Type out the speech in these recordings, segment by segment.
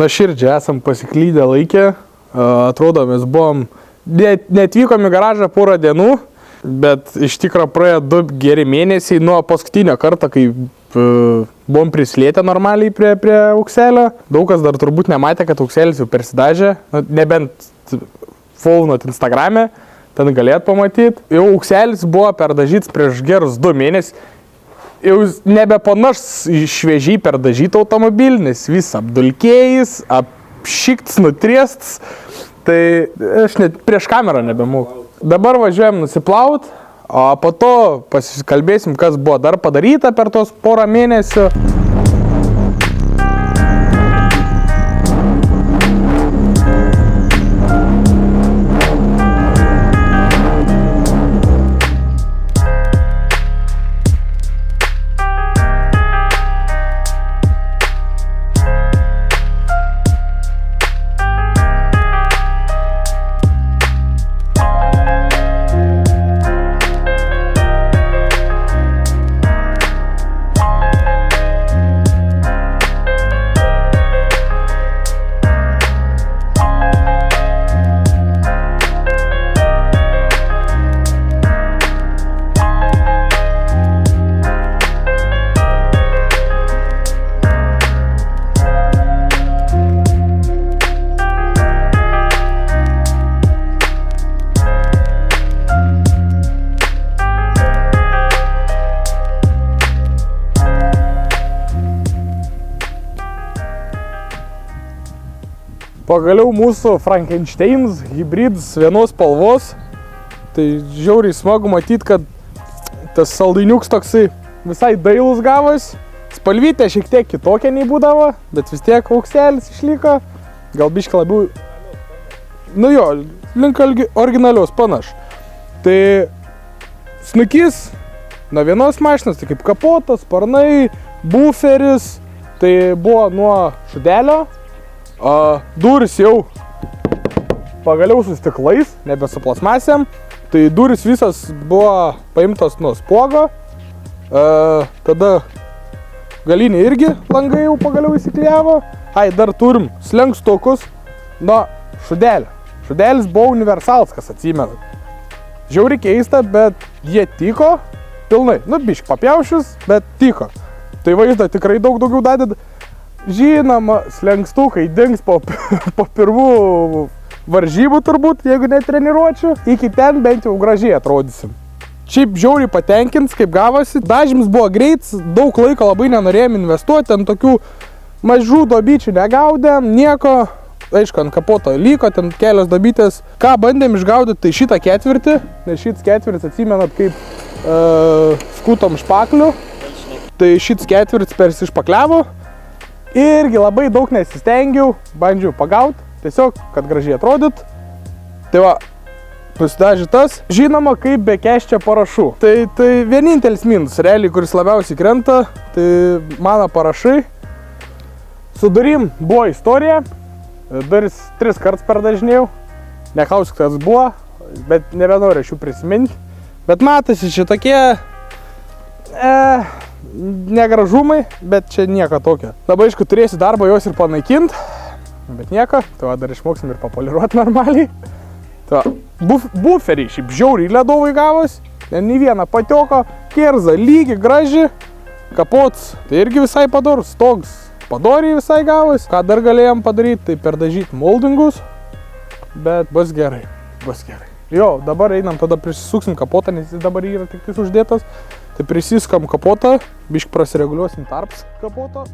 nuoširdžiai esam pasiklydę laikę. Atrodo, mes buvom, netvykom į garažą porą dienų, bet iš tikro praėjo 2 geri mėnesiai nuo paskutinio karto, kai buvom prislėtę normaliai prie aukselio. Daug kas dar turbūt nematė, kad aukselis jau persidažė, nebent followinot Instagrame, ten galėt pamatyti. Jau aukselis buvo perdažytas prieš gerus 2 mėnesius. Jau nebepanašs į šviežiai perdažytą automobilį, nes vis apdulkėjęs, apšikts, nutriestas. Tai aš net prieš kamerą nebemoku. Dabar važiuojam nusiplaut, o po to pasikalbėsim, kas buvo dar padaryta per tos porą mėnesių. Pagaliau mūsų Frankensteins hybridas vienos spalvos. Tai žiauriai smagu matyti, kad tas saldainiuks toksai visai dailus gavos. Spalvytė šiek tiek kitokia nei būdavo, bet vis tiek aukselis išliko. Gal biškai labiau, nu jo, link originalios panaš. Tai snukys nuo vienos mašinos, tai kaip kapotas, sparnai, buferis, tai buvo nuo šudelio. Durys jau pagaliau su stiklais, nebe su plasmasėm. Tai durys visas buvo paimtas nuo spuogo. Tada galiniai irgi langai jau pagaliau įsiklijavo. Dar turim slenkstukus nuo šudelio. Šudelis buvo universalas, kas atsimena. Žiauriai keista, bet jie tiko pilnai. Nu, bišk papjaušius, bet tiko. Tai vaizdą tikrai daug daugiau dadeda. Žinoma, slenkstukai dings po pirmų varžybų turbūt, jeigu netreniruočiau. Iki ten bent jau gražiai atrodysim. Šiaip žiauriai patenkins, kaip gavosi. Dažymas buvo greits, daug laiko labai nenorėjom investuoti, ant tokių mažų dobyčių negaudėm, nieko. Aišku, ant kapoto liko, ten kelios dobytės. Ką bandėm išgaudyti, tai šitą ketvirtį, nes šitas ketvirtis atsimenat kaip skutom špaklių. Tai šitas ketvirtis persišpakliavo. Irgi labai daug nesistengiau, bandžiau pagauti, tiesiog, kad gražiai atrodyt. Tai va, pasidažė tas. Žinoma, kaip be keščia parašų. Tai vienintelis minus, realiai, kuris labiausiai krenta, tai mano parašai. Su durim buvo istorija, duris 3 kartus perdažinėjau. Neklausk, kas buvo, bet nebenoriu šių prisiminti. Bet matosi šitokie negražumai, bet čia nieko tokio. Labai aišku, turėsiu darbą jos ir panaikinti, bet nieko. Tai va, dar išmoksim ir papoliruoti normaliai. Tai va, buferiai šiaip žiauriai ledovai gavos, nei vieną patioko, kerza lygi, graži, kapots, tai irgi visai padorus, stogs padoriai visai gavos. Ką dar galėjom padaryti, tai perdažyti moldingus, bet bus gerai, bus gerai. Jo, dabar einam, tada prisisuksim kapotą, nes jis dabar yra tik uždėtas. Tai prisiskam kapotą, bišk prasireguliuosim tarps kapoto.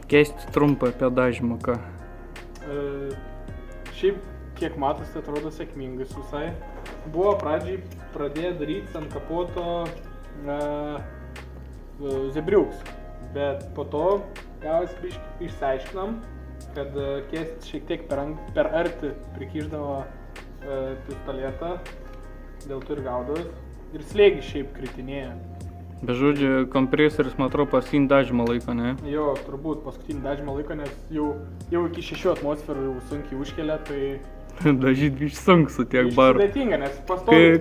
Keisti trumpai apie dažymą, ką. Šiaip, kiek matos, tai atrodo sėkmingai visai. Buvo pradžiai pradėję daryti ant kapoto zebriuks, bet po to gavosi išsiaiškinam, kad kėstis šiek tiek per arti prikišdavo pistoletą, dėl to ir gaudavas. Ir slėgis šiaip kritinėja. Be žodžiu, kompresoris, man atrodo, paskutinį dažymą laiko, ne? Jo, turbūt paskutinį dažymą laiko, nes jau iki 6 atmosferų jau sunkiai užkelia, tai... Dažyt biškai sunku tiek barų. Sudėtinga, nes pastovi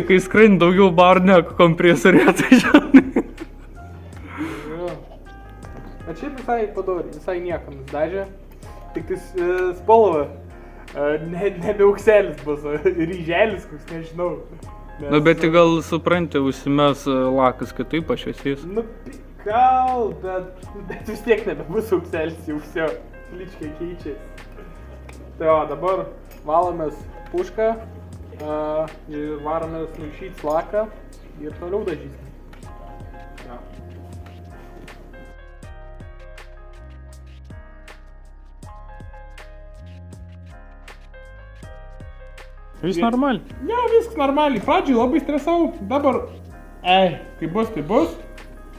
kai skraini daugiau barų negu kompresorė, tai žinai. Jo. Bet šiaip visai padori, visai niekam dažė. Tik tai spalva. Nebe aukselis bus, ryželis, koks nežinau. Na, bet gal supranti, užsimes lakas kitaip pašviesės. Nu, gal, bet vis tiek nebebus aukselis, jau vsio, lyčkai keičiasi. Tai o, dabar valomės pušką, varomės maišyti laką ir toliau dažysim. Ja. Vis normaliai? Ne, viskas normaliai. Pradžiai labai stresau, dabar, kai bus, tai bus.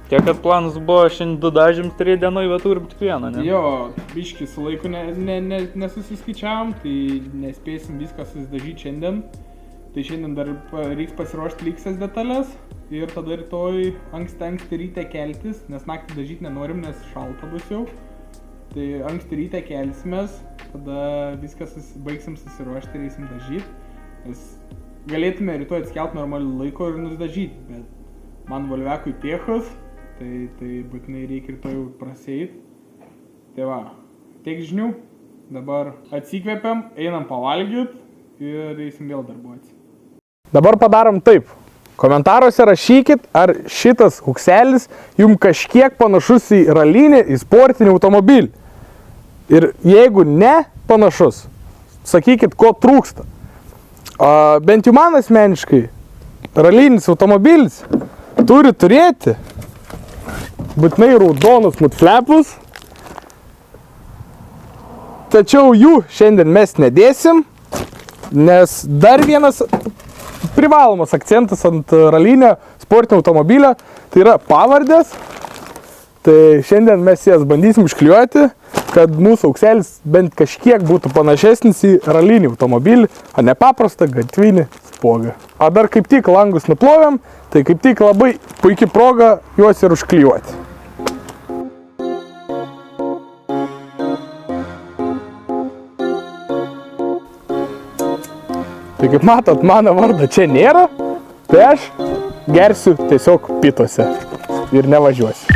Tiek, kad planas buvo šiandien 2 dažymus 3 dienoj, bet turim tik vieną, ne? Jo, biškį su laiku nesusiskaičiavom, tai nespėsim viską susidažyti šiandien. Tai šiandien dar reiks pasiruošti liksas detalės ir tada rytoj anksti ryte keltis, nes naktį dažyti nenorim, nes šalta bus jau. Tai anksti ryte kelsimės, tada viską baigsim susiruošti ir eisim dažyti. Nes galėtume rytoj atskelt normalių laiko ir nusidažyti, bet man volvekui tiechus, tai būtinai reikia rytoj jau praseit. Tai va, tiek žinių, dabar atsikvepiam, einam pavalgyt ir eisim vėl darbuotis. Dabar padarom taip. Komentaruose rašykit, ar šitas ukselis jums kažkiek panašus į ralinį, į sportinį automobilį. Ir jeigu ne panašus, sakykit, ko trūksta. Bent jau man asmeniškai, ralinis automobilis turi turėti būtinai raudonus mudflepus, tačiau jų šiandien mes nedėsim, nes dar vienas privalomas akcentas ant ralinio sportinio automobilio, tai yra pavardės. Tai šiandien mes jas bandysim išklijuoti, kad mūsų aukselis bent kažkiek būtų panašesnis į ralinį automobilį, o ne paprastą gatvinį spogą. O dar kaip tik langus nuplovėm, tai kaip tik labai puikia proga juos ir užklijuoti. Tai kaip matot, mano vardo čia nėra, tai aš gersiu tiesiog pituose ir nevažiuosiu.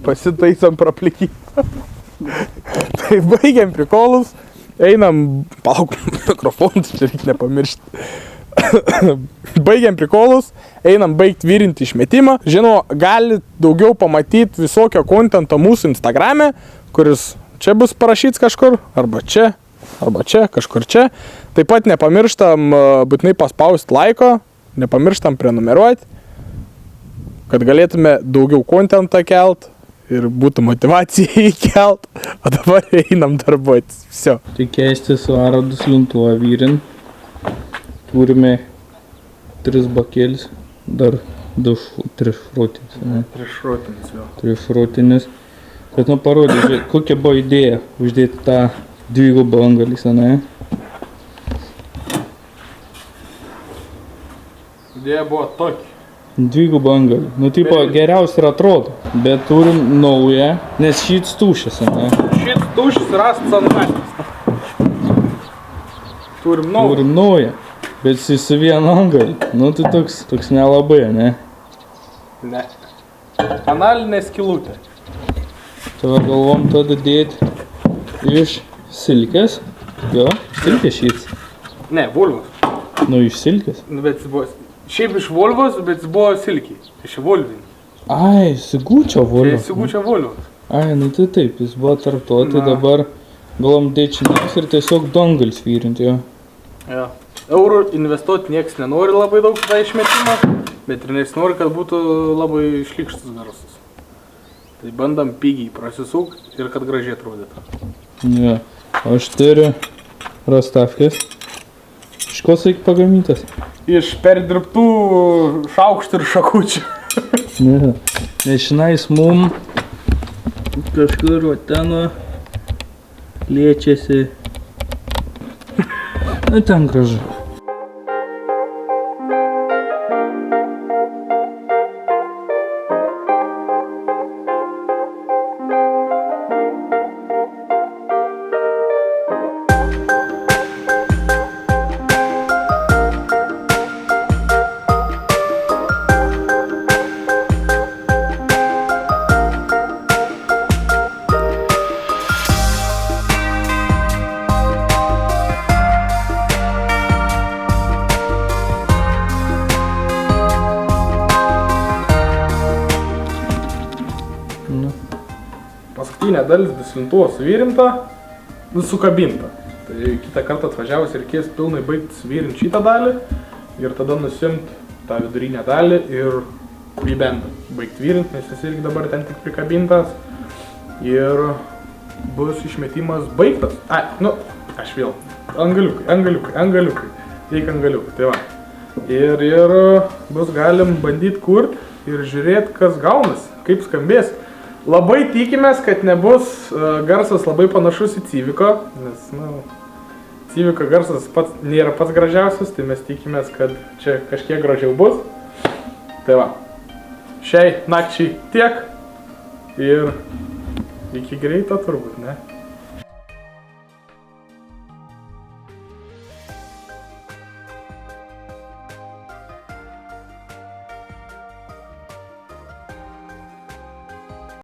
Pasitaisom praplikį. Tai baigiam prikolus, einam, palauk, mikrofonus čia reikia nepamiršti. Baigiam prikolus, einam baigti virinti išmetimą. Žinoma, gali daugiau pamatyti visokio kontento mūsų Instagrame, kuris čia bus parašyts kažkur, arba čia, kažkur čia. Taip pat nepamirštam būtinai paspausti laiko, nepamirštam prenumeruoti, kad galėtume daugiau kontentą kelt ir būtų motivacija įkelt, o dabar einam darbuotis. Visio. Tai keisti su aradus lintuo vyrin. Turime 3 bakėlis, dar Trišrutinis, ne? Trišrotinis jo. Trišrutinis. Kad nu parodė, žiūrėk, kokia buvo idėja uždėti tą dvigubą angalį, ne? Idėja buvo tokia. Dvigubą angalį. Nu, tipo, geriausiai ir atrodo. Bet turim naują, nes šits tušęs, ne? Šis tušis rastas ant gatvės. Turim naują. Turim naują. Bet su vienu angalį. Nu, tai toks nelabai, ne? Ne. Analinė skylutė. Tava galvom tada dėti iš silkės. Jo, silkės šits. Ne, vulvos. Nu, iš silkės. Bet jis buvo... Šiaip iš vulvos, bet jis buvo silkiai. Iš vulvinį. Ai, Sigučio Tai vulvos. Sigučio vulvos. Ai, nu tai taip, jis buvo tarp to, tai dabar galvom dėti činės ir tiesiog dongalis vyrinti, jo. Jo. Eurų investuoti nieks nenori labai daug tą išmetimą, bet ir nesinori, kad būtų labai šlykštus garsas. Tai bandam pigiai prasisukti ir kad gražiai atrodytų. Jo, aš turiu rastavkės. Iš ko saik pagamintas? Iš perdirbtų šaukštų ir šakučių. Ne, nes šiandien mum kažkur va ten liečiasi. Na, ten gražu. Paskutinė dalis duslintuvo suvirinta, sukabinta. Tai kitą kartą atvažiavus reikės pilnai baigti suvirinti šitą dalį ir tada nusimti tą vidurinę dalį ir pribendą baigti virinti, nes jis irgi dabar ten tik prikabintas ir bus išmetimas baigtas. Ai, nu, aš vėl. Angaliukai. Reik angaliukai, tai va. Ir bus galim bandyti kurti ir žiūrėti, kas gaunas, kaip skambės. Labai tikimės, kad nebus garsas labai panašus į Civico, nes, nu, Civico garsas nėra pats gražiausias, tai mes tikimės, kad čia kažkiek gražiau bus. Tai va, šiai nakčiai tiek ir iki greito turbūt, ne?